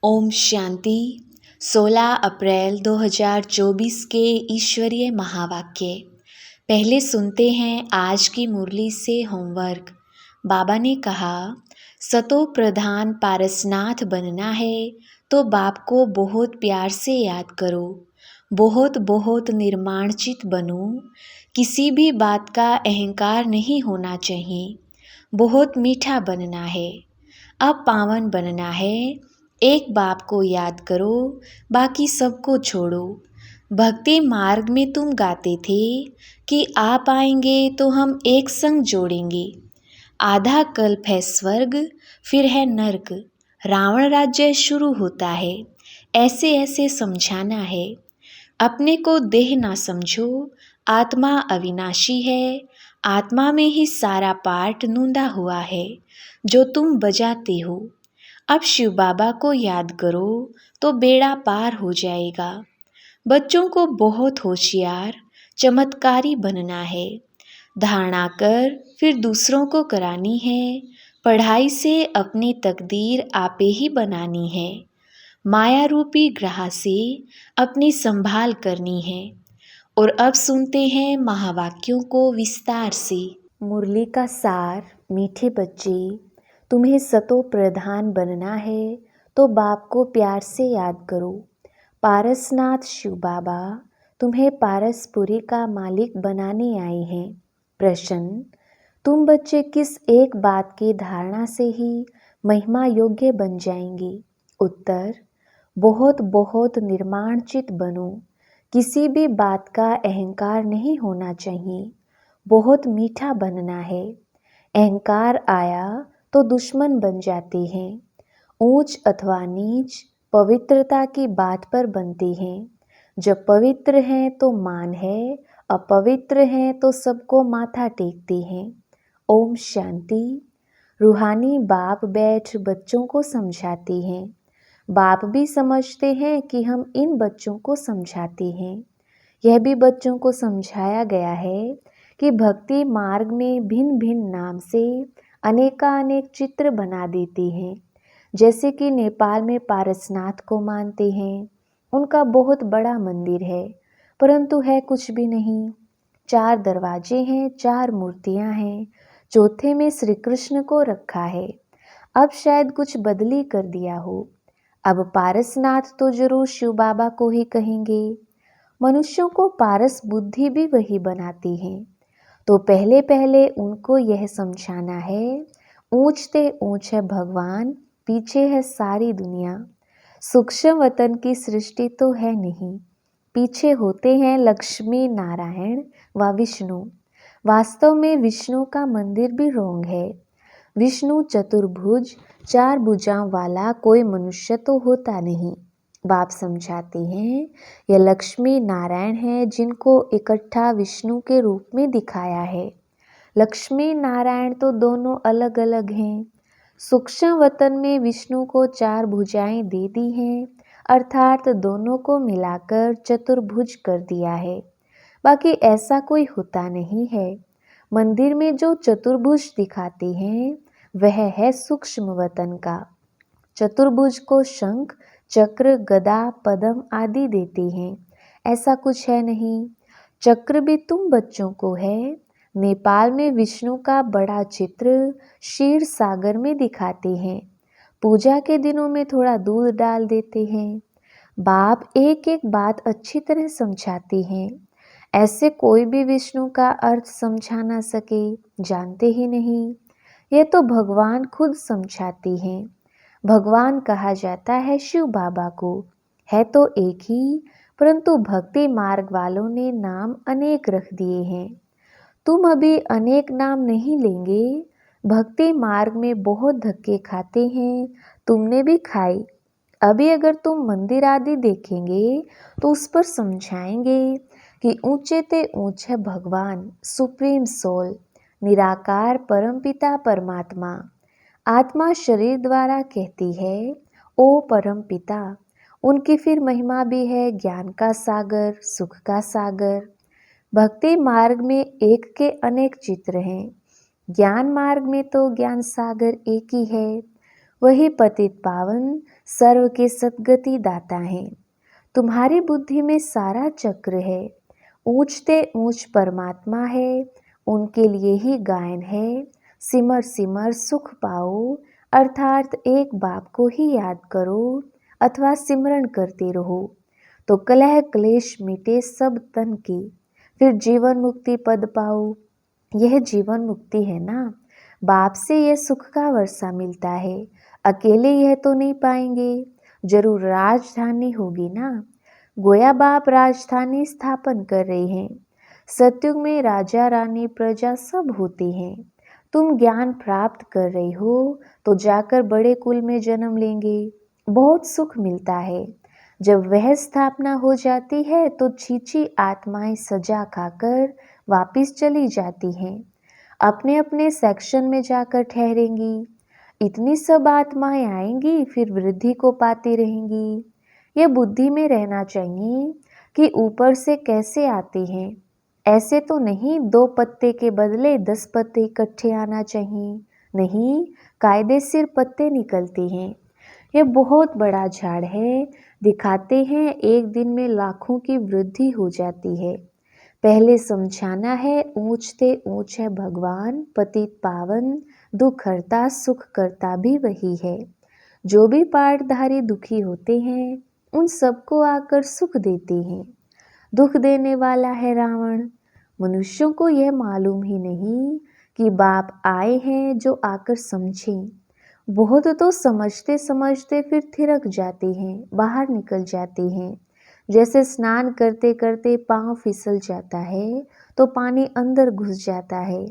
ओम शांति। 16 अप्रैल 2024 के ईश्वरीय महावाक्य। पहले सुनते हैं आज की मुरली से होमवर्क। बाबा ने कहा, सतो प्रधान पारसनाथ बनना है तो बाप को बहुत प्यार से याद करो, बहुत बहुत निर्माणचित बनो। किसी भी बात का अहंकार नहीं होना चाहिए। बहुत मीठा बनना है, अब पावन बनना है। एक बाप को याद करो, बाकी सबको छोड़ो। भक्ति मार्ग में तुम गाते थे कि आप आएंगे तो हम एक संग जोड़ेंगे। आधा कल्प है स्वर्ग, फिर है नर्क, रावण राज्य शुरू होता है। ऐसे ऐसे समझाना है। अपने को देह ना समझो, आत्मा अविनाशी है। आत्मा में ही सारा पाठ नूंदा हुआ है जो तुम बजाते हो। अब शिव बाबा को याद करो तो बेड़ा पार हो जाएगा। बच्चों को बहुत होशियार चमत्कारी बनना है। धारणा कर फिर दूसरों को करानी है। पढ़ाई से अपनी तकदीर आपे ही बनानी है। माया रूपी ग्रह से अपनी संभाल करनी है। और अब सुनते हैं महावाक्यों को विस्तार से। मुरली का सार। मीठे बच्चे, तुम्हें सतो प्रधान बनना है तो बाप को प्यार से याद करो। पारसनाथ शिव बाबा तुम्हें पारसपुरी का मालिक बनाने आए हैं। प्रश्न, तुम बच्चे किस एक बात की धारणा से ही महिमा योग्य बन जाएंगे? उत्तर, बहुत बहुत निर्माणचित बनो। किसी भी बात का अहंकार नहीं होना चाहिए। बहुत मीठा बनना है। अहंकार आया तो दुश्मन बन जाते हैं। ऊंच अथवा नीच पवित्रता की बात पर बनते हैं। जब पवित्र हैं तो मान है, अपवित्र हैं तो सबको माथा टेकते हैं। ओम शांति। रूहानी बाप बैठ बच्चों को समझाते हैं। बाप भी समझते हैं कि हम इन बच्चों को समझाते हैं। यह भी बच्चों को समझाया गया है कि भक्ति मार्ग में भिन्न भिन्न नाम से अनेकानेक चित्र बना देते हैं। जैसे कि नेपाल में पारसनाथ को मानते हैं। उनका बहुत बड़ा मंदिर है, परंतु है कुछ भी नहीं। 4 दरवाजे हैं, 4 मूर्तियां हैं, चौथे में श्री कृष्ण को रखा है। अब शायद कुछ बदली कर दिया हो। अब पारसनाथ तो जरूर शिव बाबा को ही कहेंगे। मनुष्यों को पारस बुद्धि भी वही बनाती है। तो पहले पहले उनको यह समझाना है, ऊंचते ऊंच है भगवान, पीछे है सारी दुनिया। सूक्ष्म वतन की सृष्टि तो है नहीं, पीछे होते हैं लक्ष्मी नारायण व विष्णु। वास्तव में विष्णु का मंदिर भी रोंग है। विष्णु चतुर्भुज 4 भुजाओं वाला कोई मनुष्य तो होता नहीं। बाप समझाते हैं, यह लक्ष्मी नारायण है जिनको इकट्ठा विष्णु के रूप में दिखाया है। लक्ष्मी नारायण तो दोनों अलग अलग हैं। सूक्ष्म वतन में विष्णु को 4 भुजाएं दे दी हैं, अर्थात दोनों को मिलाकर चतुर्भुज कर दिया है। बाकी ऐसा कोई होता नहीं है। मंदिर में जो चतुर्भुज दिखाते हैं वह है सूक्ष्म वतन का। चतुर्भुज को शंख, चक्र, गदा, पद्म आदि देते हैं। ऐसा कुछ है नहीं। चक्र भी तुम बच्चों को है। नेपाल में विष्णु का बड़ा चित्र क्षीर सागर में दिखाते हैं। पूजा के दिनों में थोड़ा दूध डाल देते हैं। बाप एक एक बात अच्छी तरह समझाते हैं। ऐसे कोई भी विष्णु का अर्थ समझा ना सके, जानते ही नहीं। यह तो भगवान खुद समझाते हैं। भगवान कहा जाता है शिव बाबा को, है तो एक ही, परंतु भक्ति मार्ग वालों ने नाम अनेक रख दिए हैं। तुम अभी अनेक नाम नहीं लेंगे। भक्ति मार्ग में बहुत धक्के खाते हैं, तुमने भी खाई। अभी अगर तुम मंदिर आदि देखेंगे तो उस पर समझाएंगे कि ऊंचे ते ऊंच है भगवान, सुप्रीम सोल, निराकार परमपिता परमात्मा। आत्मा शरीर द्वारा कहती है, ओ परम पिता। उनकी फिर महिमा भी है ज्ञान का सागर, सुख का सागर। भक्ति मार्ग में एक के अनेक चित्र हैं। ज्ञान मार्ग में तो ज्ञान सागर एक ही है। वही पतित पावन सर्व के सद्गति दाता है। तुम्हारी बुद्धि में सारा चक्र है, ऊंचते ऊंच परमात्मा है, उनके लिए ही गायन है। सिमर सिमर सुख पाओ, अर्थात एक बाप को ही याद करो अथवा सिमरण करते रहो, तो कलह क्लेश मिटे सब तन की, फिर जीवन मुक्ति पद पाओ। यह जीवन मुक्ति है ना, बाप से यह सुख का वर्षा मिलता है, अकेले यह तो नहीं पाएंगे, जरूर राजधानी होगी ना। गोया बाप राजधानी स्थापन कर रहे हैं। सतयुग में राजा रानी प्रजा सब होते हैं। तुम ज्ञान प्राप्त कर रहे हो तो जाकर बड़े कुल में जन्म लेंगे, बहुत सुख मिलता है। जब वह स्थापना हो जाती है तो छीछी आत्माएं सजा खाकर वापिस चली जाती हैं, अपने अपने सेक्शन में जाकर ठहरेंगी। इतनी सब आत्माएं आएंगी, फिर वृद्धि को पाती रहेंगी। यह बुद्धि में रहना चाहिए कि ऊपर से कैसे आती हैं, ऐसे तो नहीं 2 पत्ते के बदले 10 पत्ते इकट्ठे आना चाहिए, नहीं कायदे सिर पत्ते निकलते हैं। यह बहुत बड़ा झाड़ है, दिखाते हैं एक दिन में लाखों की वृद्धि हो जाती है। पहले समझाना है ऊंचते ऊंच है भगवान, पतित पावन, दुख हरता सुख करता भी वही है। जो भी पाठधारी दुखी होते हैं उन सबको आकर सुख देते हैं। दुख देने वाला है रावण। मनुष्यों को यह मालूम ही नहीं कि बाप आए हैं जो आकर समझें। बहुत तो समझते समझते फिर थिरक जाते हैं, बाहर निकल जाते हैं। जैसे स्नान करते करते पांव फिसल जाता है तो पानी अंदर घुस जाता है।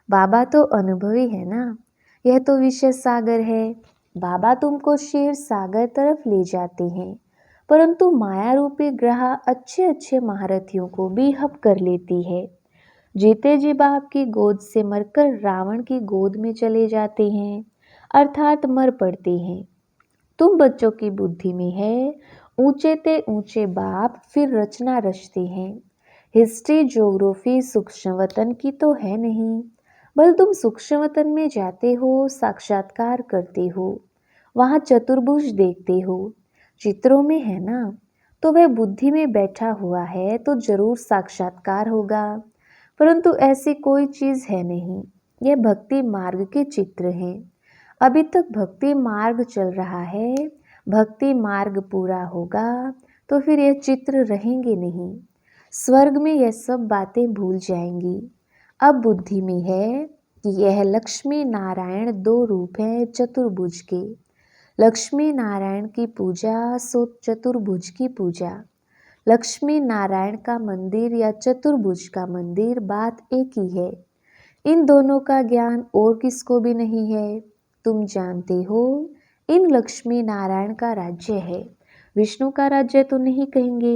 बाबा तो अनुभवी है ना, यह तो विषय सागर है। बाबा तुमको क्षीर सागर तरफ ले जाते हैं, परंतु माया रूपी ग्रह अच्छे अच्छे महारथियों को भी हप कर लेती है। जीते जी बाप की गोद से मरकर रावण की गोद में चले जाते हैं, अर्थात मर पड़ते हैं। तुम बच्चों की बुद्धि में है ऊंचे ते ऊंचे बाप, फिर रचना रचते हैं। हिस्ट्री ज्योग्राफी सूक्ष्म वतन की तो है नहीं, बल तुम सूक्ष्म वतन में जाते हो, साक्षात्कार करते हो, वहां चतुर्भुज देखते हो, चित्रों में है ना, तो वह बुद्धि में बैठा हुआ है तो जरूर साक्षात्कार होगा। परंतु ऐसी कोई चीज है नहीं, यह भक्ति मार्ग के चित्र हैं। अभी तक भक्ति मार्ग चल रहा है, भक्ति मार्ग पूरा होगा तो फिर यह चित्र रहेंगे नहीं। स्वर्ग में यह सब बातें भूल जाएंगी। अब बुद्धि में है कि यह लक्ष्मी नारायण 2 रूप हैं चतुर्भुज के। लक्ष्मी नारायण की पूजा सो चतुर्भुज की पूजा। लक्ष्मी नारायण का मंदिर या चतुर्भुज का मंदिर बात एक ही है। इन दोनों का ज्ञान और किसको भी नहीं है। तुम जानते हो इन लक्ष्मी नारायण का राज्य है, विष्णु का राज्य तो नहीं कहेंगे।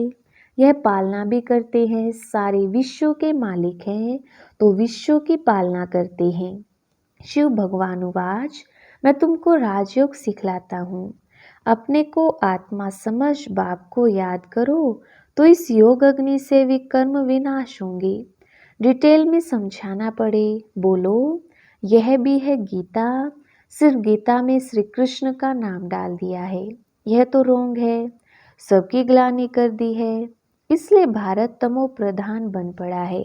यह पालना भी करते हैं, सारे विश्व के मालिक हैं तो विश्व की पालना करते हैं। शिव भगवान उवाच, मैं तुमको राजयोग सिखलाता हूँ, अपने को आत्मा समझ बाप को याद करो तो इस योग अग्नि से विकर्म विनाश होंगे। डिटेल में समझाना पड़े, बोलो यह भी है गीता, सिर्फ गीता में श्री कृष्ण का नाम डाल दिया है, यह तो रोंग है, सबकी ग्लानि कर दी है, इसलिए भारत तमो प्रधान बन पड़ा है।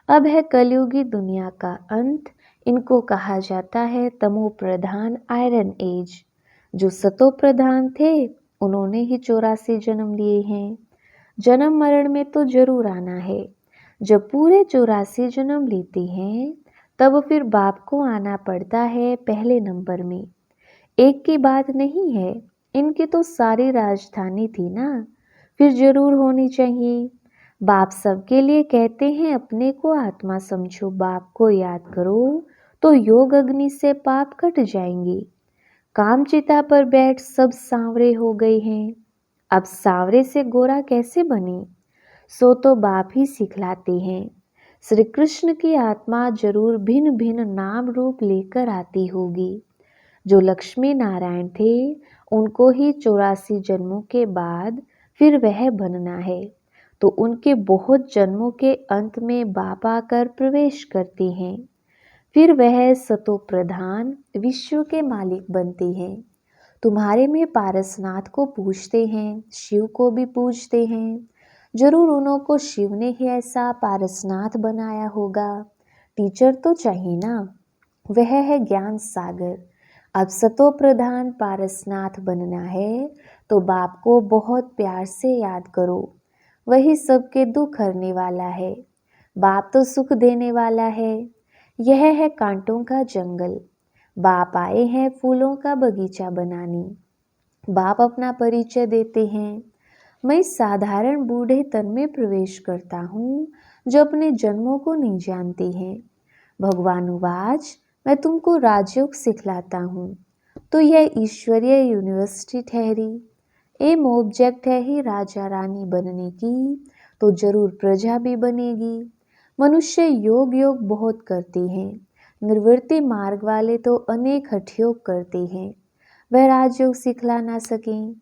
अब है कलयुगी दुनिया का अंत, इनको कहा जाता है तमो प्रधान आयरन एज। जो सतो प्रधान थे उन्होंने ही 84 जन्म लिए हैं। जन्म मरण में तो जरूर आना है। जब पूरे 84 जन्म लेते हैं तब फिर बाप को आना पड़ता है पहले नंबर में। एक की बात नहीं है, इनकी तो सारी राजधानी थी ना, फिर जरूर होनी चाहिए। बाप सबके लिए कहते हैं अपने को आत्मा समझो, बाप को याद करो तो योग अग्नि से पाप कट जाएंगे। कामचिता पर बैठ सब सांवरे हो गए हैं, अब सांवरे से गोरा कैसे बने, सो तो बाप ही सिखलाते हैं। श्री कृष्ण की आत्मा जरूर भिन्न भिन्न नाम रूप लेकर आती होगी। जो लक्ष्मी नारायण थे उनको ही 84 जन्मों के बाद फिर वह बनना है, तो उनके बहुत जन्मों के अंत में बाप आकर प्रवेश करते हैं, फिर वह सतो प्रधान विश्व के मालिक बनते हैं। तुम्हारे में पारसनाथ को पूजते हैं, शिव को भी पूजते हैं। जरूर उन्हों को शिव ने ही ऐसा पारसनाथ बनाया होगा। टीचर तो चाहिए ना, वह है ज्ञान सागर। अब सतो प्रधान पारसनाथ बनना है तो बाप को बहुत प्यार से याद करो। वही सबके दुख हरने वाला है। बाप तो सुख देने वाला है। यह है कांटों का जंगल। बाप आए हैं फूलों का बगीचा बनाने। बाप अपना परिचय देते हैं। मैं इस साधारण बूढ़े तन में प्रवेश करता हूँ जो अपने जन्मों को नहीं जानते हैं। भगवान उवाच, मैं तुमको राजयोग सिखलाता हूँ। तो यह ईश्वरीय यूनिवर्सिटी ठहरी। एम ऑब्जेक्ट है ही राजा रानी बनने की, तो जरूर प्रजा भी बनेगी। मनुष्य योग योग बहुत करते हैं। निर्वृत्ति मार्ग वाले तो अनेक हठयोग करते हैं। वह राजयोग सिखला ना सकें।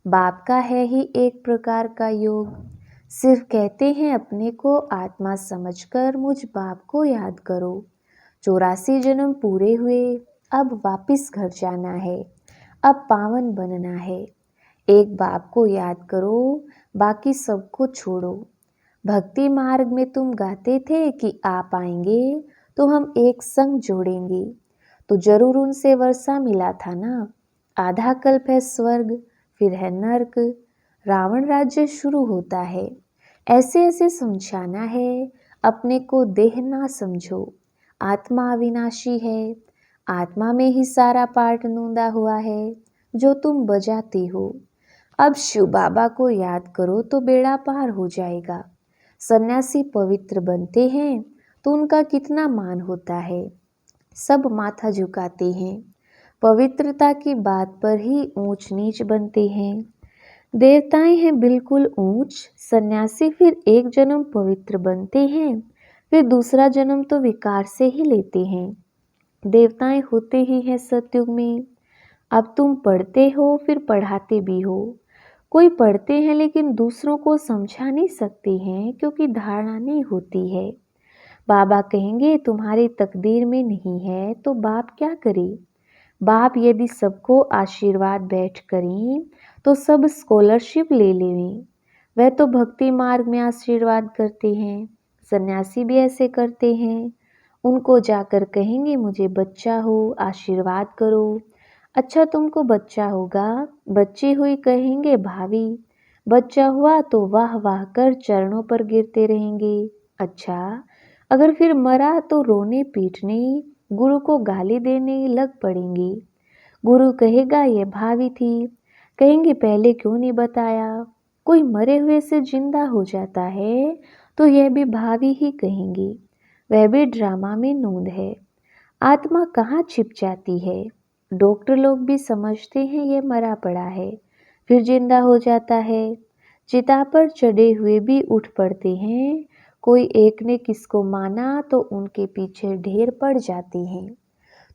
बाप का है ही एक प्रकार का योग। सिर्फ कहते हैं अपने को आत्मा समझकर मुझ बाप को याद करो। 84 जन्म पूरे हुए, अब वापिस घर जाना है। अब पावन बनना है। एक बाप को याद करो, बाकी सबको छोड़ो। भक्ति मार्ग में तुम गाते थे कि आप आएंगे तो हम एक संग जोड़ेंगे, तो जरूर उनसे वर्षा मिला था ना। आधा कल्प है स्वर्ग, फिर है नर्क, रावण राज्य शुरू होता है। ऐसे ऐसे समझाना है, अपने को देह ना समझो। आत्मा अविनाशी है। आत्मा में ही सारा पाठ नूंदा हुआ है जो तुम बजाते हो। अब शिव बाबा को याद करो तो बेड़ा पार हो जाएगा। सन्यासी पवित्र बनते हैं तो उनका कितना मान होता है। सब माथा झुकाते हैं। पवित्रता की बात पर ही ऊंच नीच बनते हैं। देवताएं हैं बिल्कुल ऊंच, सन्यासी फिर एक जन्म पवित्र बनते हैं, फिर दूसरा जन्म तो विकार से ही लेते हैं। देवताएं होते ही हैं सतयुग में। अब तुम पढ़ते हो फिर पढ़ाते भी हो। कोई पढ़ते हैं लेकिन दूसरों को समझा नहीं सकते हैं क्योंकि धारणा नहीं होती है। बाबा कहेंगे तुम्हारी तकदीर में नहीं है तो बाप क्या करे। बाप यदि सबको आशीर्वाद बैठ करें तो सब स्कॉलरशिप ले लें। वह तो भक्ति मार्ग में आशीर्वाद करते हैं। सन्यासी भी ऐसे करते हैं। उनको जाकर कहेंगे मुझे बच्चा हो, आशीर्वाद करो। अच्छा तुमको बच्चा होगा, बच्ची हुई कहेंगे भाभी। बच्चा हुआ तो वाह वाह कर चरणों पर गिरते रहेंगे। अच्छा अगर फिर मरा तो रोने पीटने, गुरु को गाली देने लग पड़ेंगे। गुरु कहेगा ये भावी थी, कहेंगे पहले क्यों नहीं बताया। कोई मरे हुए से जिंदा हो जाता है तो यह भी भावी ही कहेंगे। वह भी ड्रामा में नूंद है। आत्मा कहाँ छिप जाती है। डॉक्टर लोग भी समझते हैं ये मरा पड़ा है, फिर जिंदा हो जाता है। चिता पर चढ़े हुए भी उठ पड़ते हैं। कोई एक ने किसको माना तो उनके पीछे ढेर पड़ जाते हैं।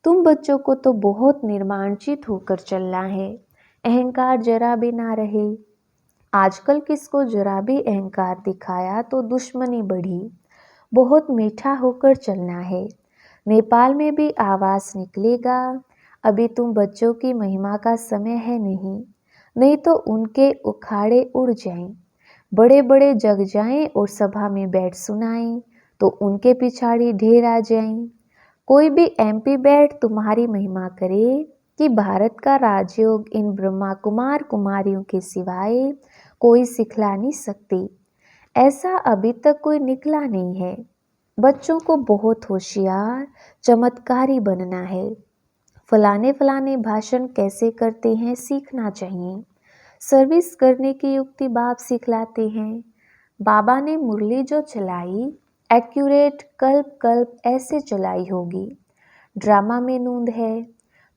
तुम बच्चों को तो बहुत निर्माणचित होकर चलना है, अहंकार जरा भी ना रहे। आजकल किसको जरा भी अहंकार दिखाया तो दुश्मनी बढ़ी। बहुत मीठा होकर चलना है। नेपाल में भी आवाज निकलेगा। अभी तुम बच्चों की महिमा का समय है नहीं तो उनके उखाड़े उड़ जाएं। बड़े बड़े जग जाएं और सभा में बैठ सुनाएं तो उनके पिछाड़ी ढेर आ जाएं। कोई भी एमपी बैठ तुम्हारी महिमा करे कि भारत का राजयोग इन ब्रह्मा कुमार कुमारियों के सिवाय कोई सिखला नहीं सकती। ऐसा अभी तक कोई निकला नहीं है। बच्चों को बहुत होशियार चमत्कारी बनना है। फलाने फलाने भाषण कैसे करते हैं सीखना चाहिए। सर्विस करने की युक्ति बाप सिखलाते हैं। बाबा ने मुरली जो चलाई एक्यूरेट कल्प कल्प ऐसे चलाई होगी। ड्रामा में नूंद है।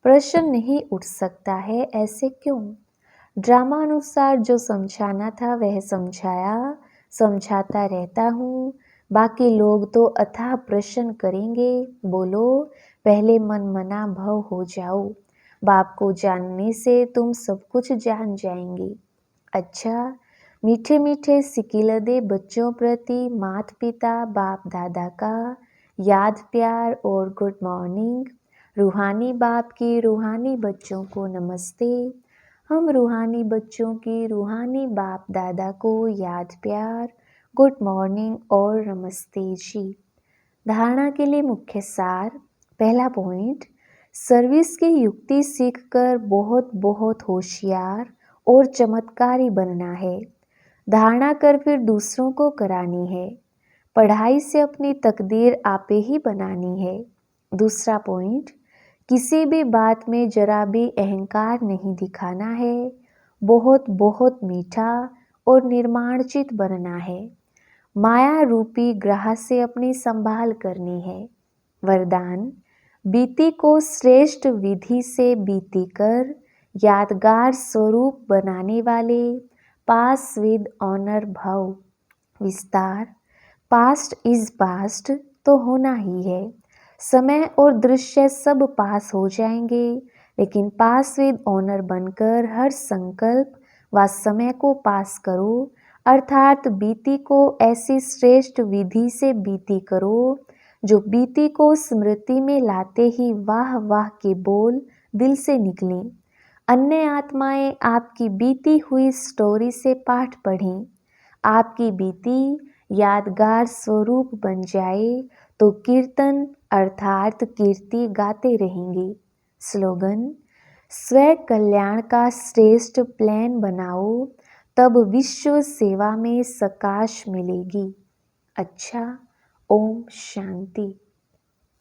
प्रश्न नहीं उठ सकता है ऐसे क्यों। ड्रामा अनुसार जो समझाना था वह समझाया, समझाता रहता हूँ। बाकी लोग तो अथाह प्रश्न करेंगे। बोलो पहले मन मना भव हो जाओ। बाप को जानने से तुम सब कुछ जान जाएंगे। अच्छा मीठे मीठे सिकिलदे बच्चों प्रति माता पिता बाप दादा का याद प्यार और गुड मॉर्निंग। रूहानी बाप के रूहानी बच्चों को नमस्ते। हम रूहानी बच्चों की रूहानी बाप दादा को याद प्यार, गुड मॉर्निंग और नमस्ते जी। धारणा के लिए मुख्य सार। पहला पॉइंट, सर्विस की युक्ति सीखकर बहुत बहुत होशियार और चमत्कारी बनना है। धारणा कर फिर दूसरों को करानी है। पढ़ाई से अपनी तकदीर आपे ही बनानी है। दूसरा पॉइंट, किसी भी बात में जरा भी अहंकार नहीं दिखाना है। बहुत बहुत मीठा और निर्माणचित बनना है। माया रूपी ग्रह से अपनी संभाल करनी है। वरदान, बीती को श्रेष्ठ विधि से बीती कर यादगार स्वरूप बनाने वाले पास विद ऑनर भव। विस्तार, पास्ट इज पास्ट तो होना ही है। समय और दृश्य सब पास हो जाएंगे, लेकिन पास विद ऑनर बनकर हर संकल्प व समय को पास करो, अर्थात बीती को ऐसी श्रेष्ठ विधि से बीती करो जो बीती को स्मृति में लाते ही वाह वाह के बोल दिल से निकलें। अन्य आत्माएं आपकी बीती हुई स्टोरी से पाठ पढ़ें। आपकी बीती यादगार स्वरूप बन जाए तो कीर्तन अर्थात कीर्ति गाते रहेंगे। स्लोगन, स्व कल्याण का श्रेष्ठ प्लान बनाओ, तब विश्व सेवा में सकाश मिलेगी। अच्छा, ओम शांति।